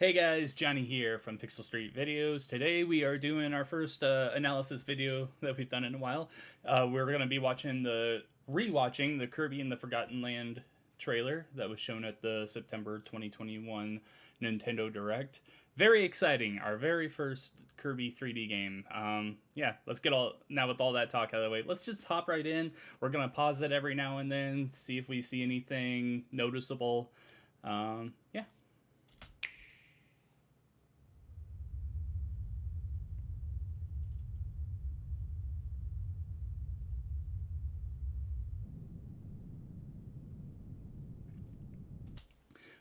Hey guys, Johnny here from Pixel Street Videos. Today we are doing our first analysis video that we've done in a while. We're going to be rewatching the Kirby and the Forgotten Land trailer that was shown at the September 2021 Nintendo Direct. Very exciting, our very first Kirby 3D game. Yeah, let's get now with all that talk out of the way, let's just hop right in. We're going to pause it every now and then, see if we see anything noticeable. Yeah.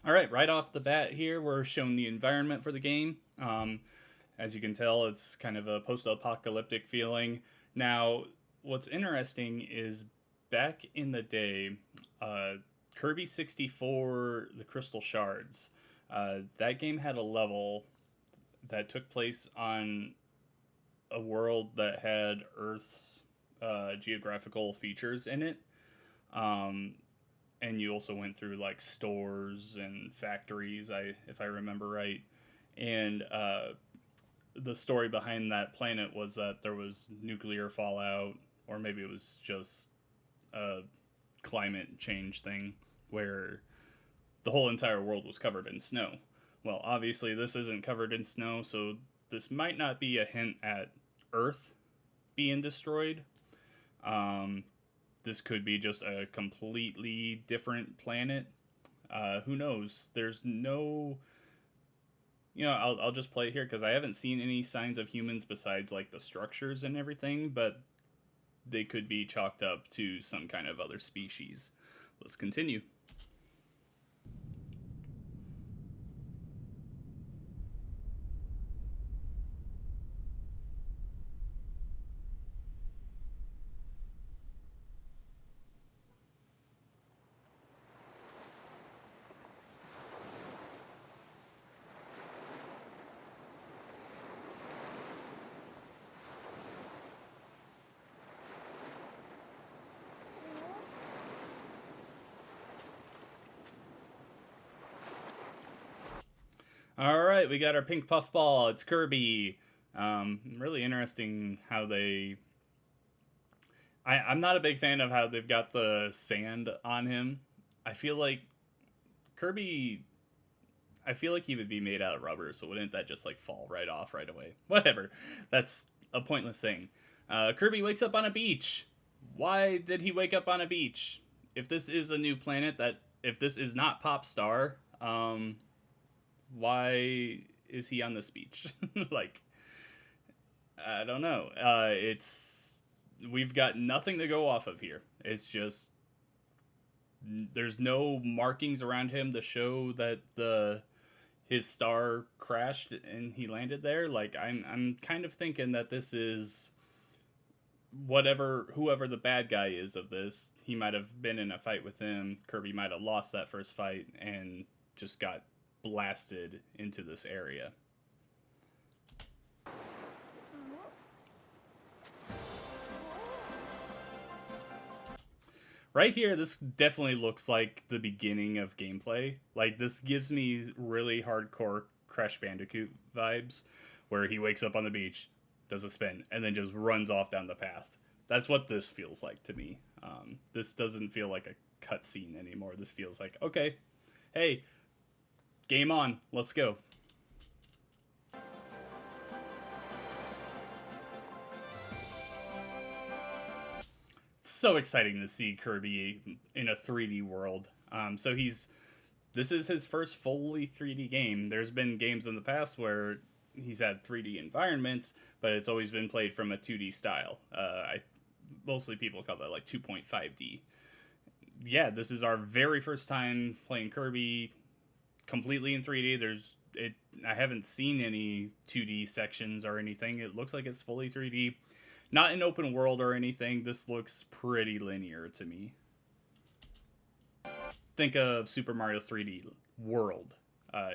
All right, right off the bat here, we're shown the environment for the game. As you can tell, it's kind of a post-apocalyptic feeling. Now, what's interesting is back in the day, Kirby 64, The Crystal Shards, that game had a level that took place on a world that had Earth's geographical features in it. And you also went through like stores and factories, if I remember right. And the story behind that planet was that there was nuclear fallout, or maybe it was just a climate change thing where the whole entire world was covered in snow. Well, obviously this isn't covered in snow, so this might not be a hint at Earth being destroyed. This could be just a completely different planet. Who knows? There's no... I'll just play it here because I haven't seen any signs of humans besides like the structures and everything, but they could be chalked up to some kind of other species. Let's continue. Alright, we got our pink puffball. It's Kirby. Really interesting how they... I'm not a big fan of how they've got the sand on him. I feel like Kirby... I feel like he would be made out of rubber, so wouldn't that just like fall right off right away? Whatever. That's a pointless thing. Kirby wakes up on a beach. Why did he wake up on a beach? If this is a new planet, if this is not Pop Star, why is he on this beach? Like, I don't know. We've got nothing to go off of here. It's just, there's no markings around him to show that his star crashed and he landed there. Like, I'm kind of thinking that this is whoever the bad guy is of this. He might have been in a fight with him. Kirby might have lost that first fight and just got blasted into this area. Right here, this definitely looks like the beginning of gameplay. Like, this gives me really hardcore Crash Bandicoot vibes, where he wakes up on the beach, does a spin, and then just runs off down the path. That's what this feels like to me. This doesn't feel like a cutscene anymore. This feels like, okay, hey, game on, let's go. It's so exciting to see Kirby in a 3D world. This is his first fully 3D game. There's been games in the past where he's had 3D environments, but it's always been played from a 2D style. Mostly people call that like 2.5D. Yeah, this is our very first time playing Kirby completely in 3D. I haven't seen any 2D sections or anything. It looks like it's fully 3D. Not an open world or anything. This looks pretty linear to me. Think of Super Mario 3D World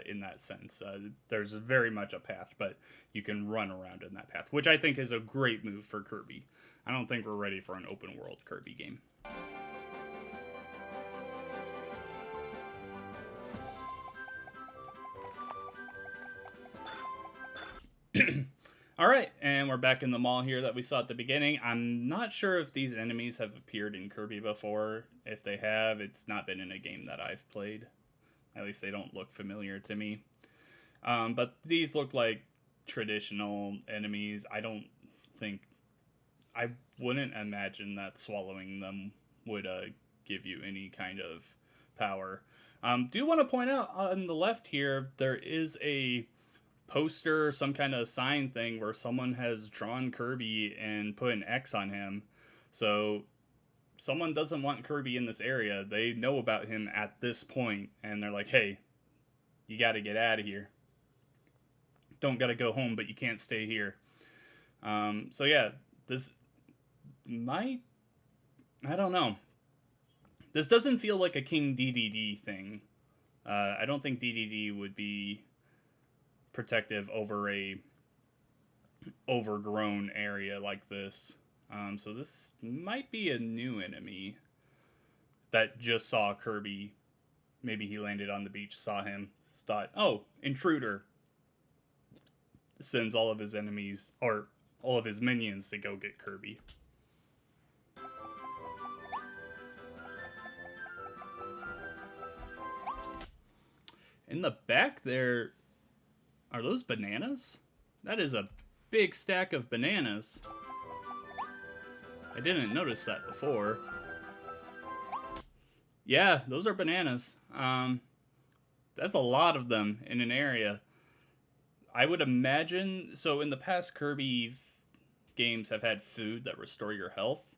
in that sense. There's very much a path, but you can run around in that path, which I think is a great move for Kirby. I don't think we're ready for an open world Kirby game. All right, and we're back in the mall here that we saw at the beginning. I'm not sure if these enemies have appeared in Kirby before. If they have, it's not been in a game that I've played. At least they don't look familiar to me. But these look like traditional enemies. Think I wouldn't imagine that swallowing them would give you any kind of power. Do want to point out on the left here, there is a poster, some kind of sign thing where someone has drawn Kirby and put an X on him. So someone doesn't want Kirby in this area. They know about him at this point, and they're like, hey, you got to get out of here. Don't got to go home, but you can't stay here. So yeah, this might, I don't know. This doesn't feel like a King DDD thing. I don't think DDD would be protective over a overgrown area like this. So this might be a new enemy that just saw Kirby. Maybe he landed on the beach, saw him, thought, oh, intruder. Sends all of his enemies, or all of his minions, to go get Kirby. In the back there, are those bananas? That is a big stack of bananas. I didn't notice that before. Yeah, those are bananas. That's a lot of them in an area. I would imagine, so in the past Kirby games have had food that restore your health.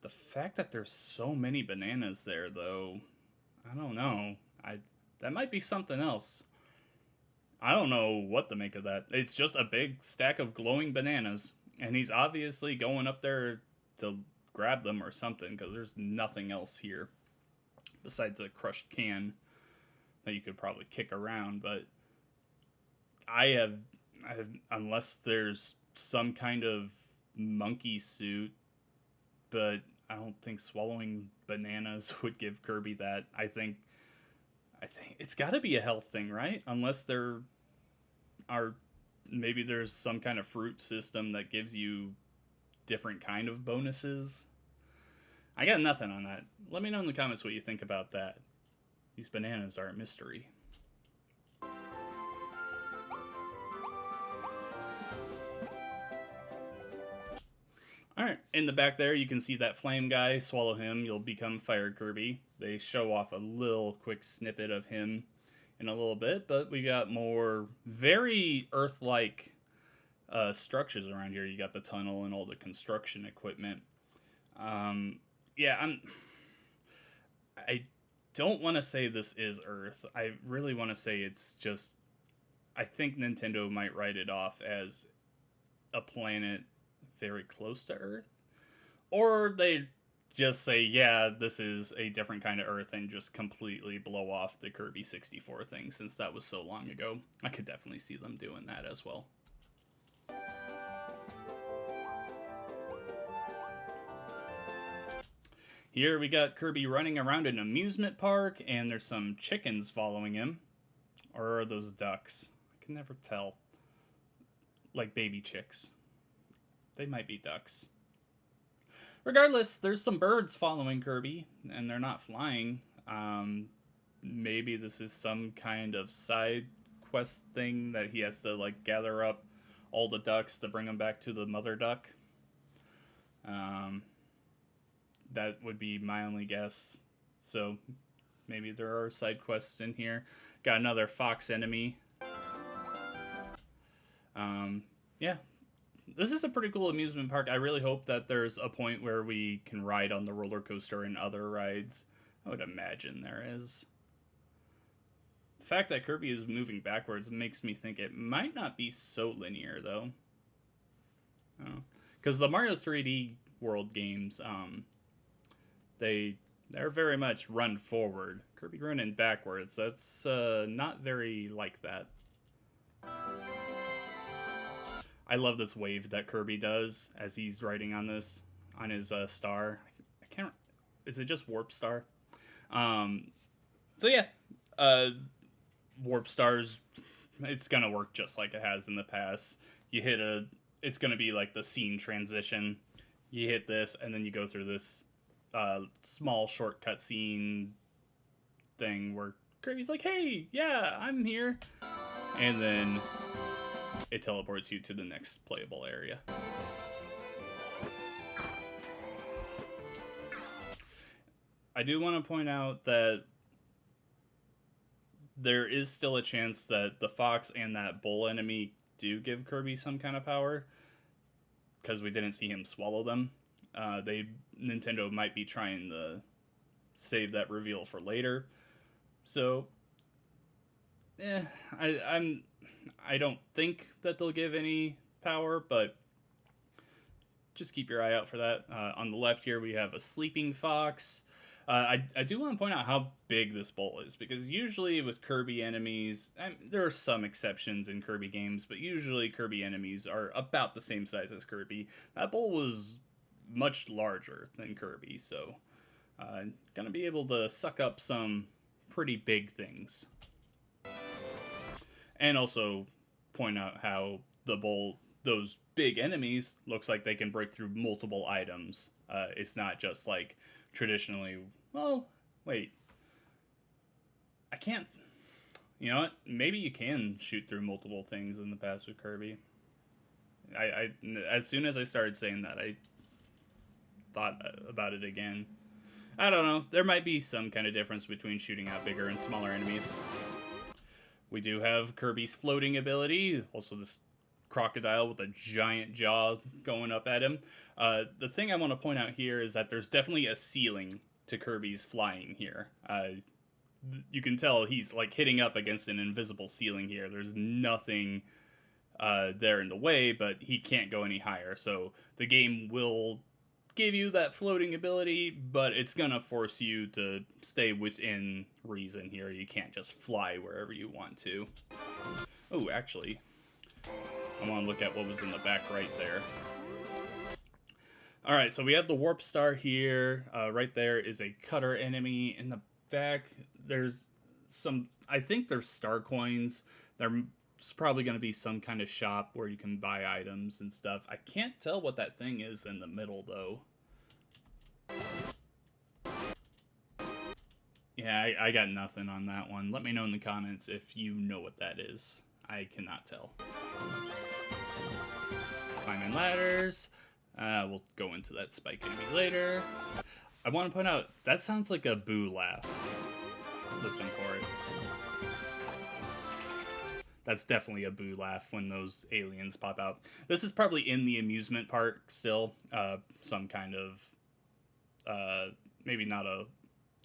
The fact that there's so many bananas there, though, I don't know. That might be something else. I don't know what to make of that. It's just a big stack of glowing bananas, and he's obviously going up there to grab them or something, because there's nothing else here besides a crushed can that you could probably kick around. But I have unless there's some kind of monkey suit, but I don't think swallowing bananas would give Kirby that. I think it's got to be a health thing, right? Unless maybe there's some kind of fruit system that gives you different kind of bonuses. I got nothing on that. Let me know in the comments what you think about that. These bananas are a mystery. Alright, in the back there you can see that flame guy. Swallow him, you'll become Fire Kirby. They show off a little quick snippet of him in a little bit, but we got more very Earth-like structures around here. You got the tunnel and all the construction equipment. Yeah, I don't want to say this is Earth. I really want to say it's just, I think Nintendo might write it off as a planet very close to Earth, or they just say, yeah, this is a different kind of Earth, and just completely blow off the Kirby 64 thing, since that was so long ago. I could definitely see them doing that as well. Here we got Kirby running around an amusement park, and there's some chickens following him. Or are those ducks? I can never tell. Like baby chicks. They might be ducks. Regardless, there's some birds following Kirby, and they're not flying. Maybe this is some kind of side quest thing that he has to, like, gather up all the ducks to bring them back to the mother duck. That would be my only guess. So maybe there are side quests in here. Got another fox enemy. Yeah. This is a pretty cool amusement park. I really hope that there's a point where we can ride on the roller coaster and other rides. I would imagine there is. The fact that Kirby is moving backwards makes me think it might not be so linear, though. Because the Mario 3D World games, they're very much run forward. Kirby running backwards, that's not very like that. I love this wave that Kirby does as he's riding on his star. I can't. Is it just Warp Star? So yeah, Warp Stars. It's gonna work just like it has in the past. you hit a, it's going to be like the scene transition. You hit this, and then you go through this small shortcut scene thing where Kirby's like, hey, yeah, I'm here. And then it teleports you to the next playable area. I do want to point out that there is still a chance that the fox and that bull enemy do give Kirby some kind of power, because we didn't see him swallow them. Nintendo might be trying to save that reveal for later. So, I don't think that they'll give any power, but just keep your eye out for that. On the left here, we have a sleeping fox. I do want to point out how big this bowl is, because usually with Kirby enemies, there are some exceptions in Kirby games, but usually Kirby enemies are about the same size as Kirby. That bowl was much larger than Kirby, so gonna be able to suck up some pretty big things. And also point out how the bowl, those big enemies, looks like they can break through multiple items. It's not just like traditionally, well, wait, I can't, you know what, maybe you can shoot through multiple things in the past with Kirby. I as soon as I started saying that, I thought about it again. I don't know, there might be some kind of difference between shooting out bigger and smaller enemies. We do have Kirby's floating ability, also this crocodile with a giant jaw going up at him. The thing I want to point out here is that there's definitely a ceiling to Kirby's flying here. You can tell he's like hitting up against an invisible ceiling here. There's nothing there in the way, but he can't go any higher. So the game will give you that floating ability, but it's gonna force you to stay within reason here. You can't just fly wherever you want to. Oh, actually, I want to look at what was in the back right there. Alright, so we have the Warp Star here. Right there is a cutter enemy. In the back, there's some, I think there's star coins. There's probably going to be some kind of shop where you can buy items and stuff. I can't tell what that thing is in the middle, though. Yeah, I got nothing on that one. Let me know in the comments if you know what that is. I cannot tell. Climbing ladders. We'll go into that spike enemy later. I want to point out, that sounds like a boo laugh. Listen for it. That's definitely a boo laugh when those aliens pop out. This is probably in the amusement park still. Some kind of, maybe not a,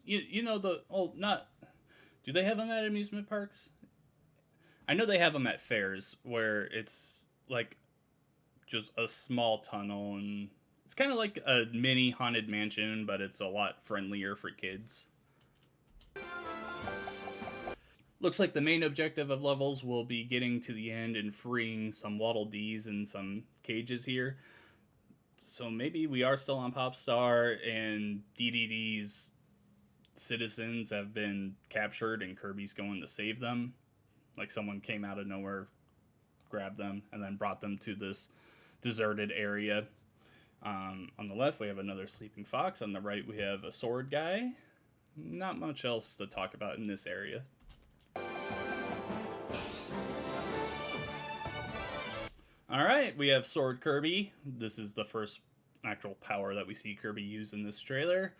you know, the, oh, not, do they have them at amusement parks? I know they have them at fairs where it's like just a small tunnel, and it's kind of like a mini haunted mansion, but it's a lot friendlier for kids. Looks like the main objective of levels will be getting to the end and freeing some Waddle Dees and some cages here. So maybe we are still on Popstar, and DDD's citizens have been captured and Kirby's going to save them. Like someone came out of nowhere, grabbed them, and then brought them to this deserted area. On the left, we have another sleeping fox. On the right, we have a sword guy. Not much else to talk about in this area. Alright, we have Sword Kirby. This is the first actual power that we see Kirby use in this trailer.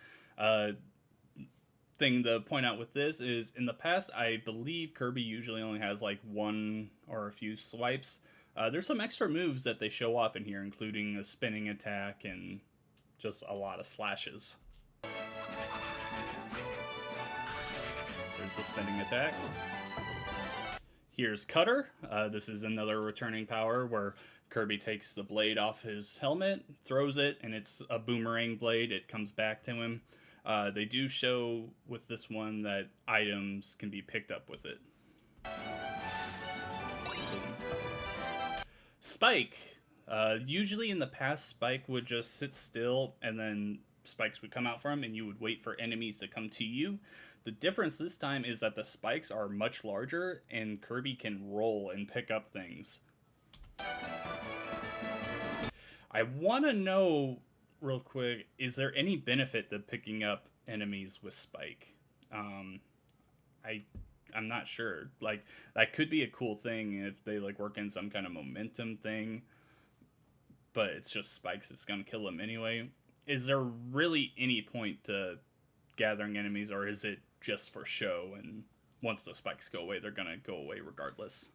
Thing to point out with this is, in the past, I believe Kirby usually only has like one or a few swipes. There's some extra moves that they show off in here, including a spinning attack and just a lot of slashes. There's the spinning attack. Here's Cutter. This is another returning power where Kirby takes the blade off his helmet, throws it, and it's a boomerang blade. It comes back to him. They do show with this one that items can be picked up with it. Spike. Usually in the past, Spike would just sit still and then spikes would come out from him and you would wait for enemies to come to you. The difference this time is that the spikes are much larger and Kirby can roll and pick up things. I want to know real quick, is there any benefit to picking up enemies with Spike? Um, I I'm not sure. Like that could be a cool thing if they like work in some kind of momentum thing, but it's just spikes. It's gonna kill them anyway. Is there really any point to gathering enemies, or is it just for show? And once the spikes go away, they're gonna go away regardless.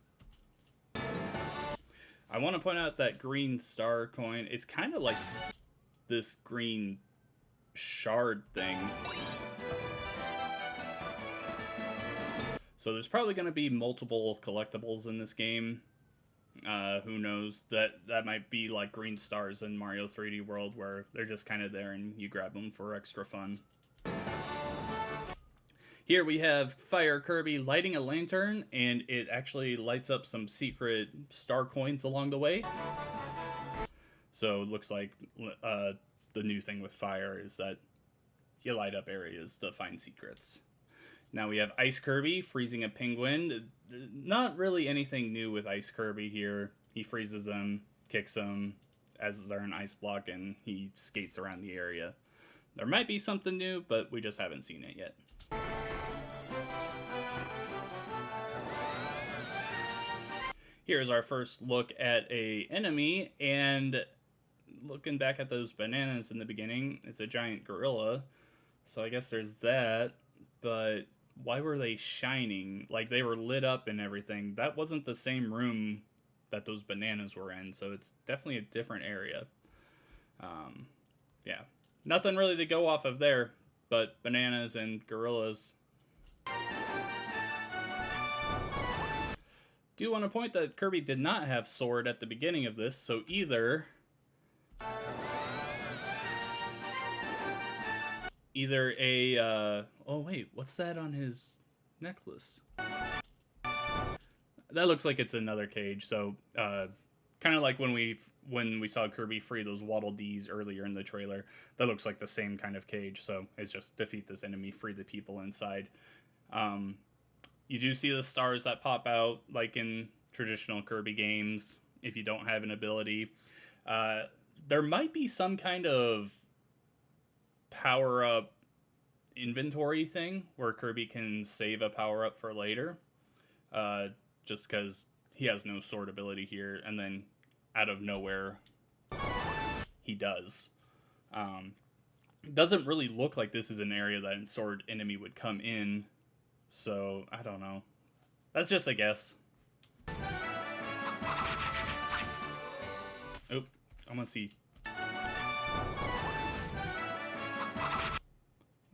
I want to point out that green star coin. It's kind of like this green shard thing. So there's probably going to be multiple collectibles in this game. Who knows? That might be like green stars in Mario 3D World, where they're just kind of there and you grab them for extra fun. Here we have Fire Kirby lighting a lantern, and it actually lights up some secret star coins along the way. So it looks like the new thing with Fire is that you light up areas to find secrets. Now we have Ice Kirby freezing a penguin. Not really anything new with Ice Kirby here. He freezes them, kicks them as they're an ice block, and he skates around the area. There might be something new, but we just haven't seen it yet. Here's our first look at a enemy, and looking back at those bananas in the beginning, it's a giant gorilla. So I guess there's that, but why were they shining? Like, they were lit up and everything. That wasn't the same room that those bananas were in, so it's definitely a different area. Yeah, nothing really to go off of there, but bananas and gorillas. Do want to point that Kirby did not have sword at the beginning of this, so either a oh wait, what's that on his necklace? That looks like it's another cage. So kind of like when we saw Kirby free those Waddle Dees earlier in the trailer, that looks like the same kind of cage. So it's just defeat this enemy, free the people inside. You do see the stars that pop out like in traditional Kirby games if you don't have an ability. There might be some kind of power-up inventory thing where Kirby can save a power-up for later. Just because he has no sword ability here, and then out of nowhere, he does. It doesn't really look like this is an area that a sword enemy would come in, so I don't know. That's just a guess. Oh, I want to see. I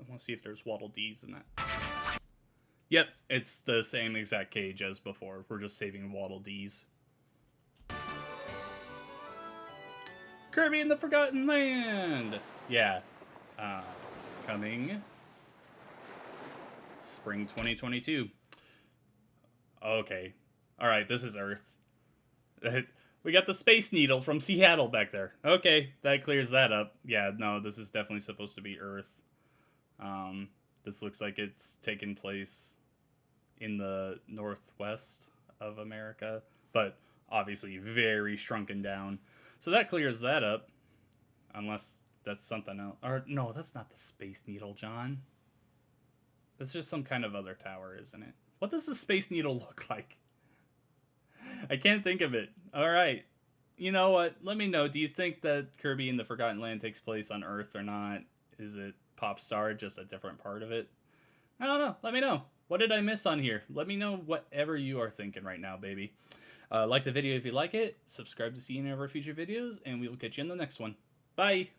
want to see if there's Waddle Dees in that. Yep, it's the same exact cage as before. We're just saving Waddle Dees. Kirby in the Forgotten Land! Yeah. Coming spring 2022. Okay. Alright, this is Earth. We got the Space Needle from Seattle back there. Okay, that clears that up. Yeah, no, this is definitely supposed to be Earth. This looks like it's taken place in the northwest of America, but obviously very shrunken down. So that clears that up. Unless that's something else. Or, no, that's not the Space Needle, John. That's just some kind of other tower, isn't it? What does the Space Needle look like? I can't think of it. Alright. You know what? Let me know. Do you think that Kirby in the Forgotten Land takes place on Earth or not? Is it Pop Star, just a different part of it? I don't know. Let me know. What did I miss on here? Let me know whatever you are thinking right now, baby. Like the video if you like it. Subscribe to see any of our future videos, and we will catch you in the next one. Bye!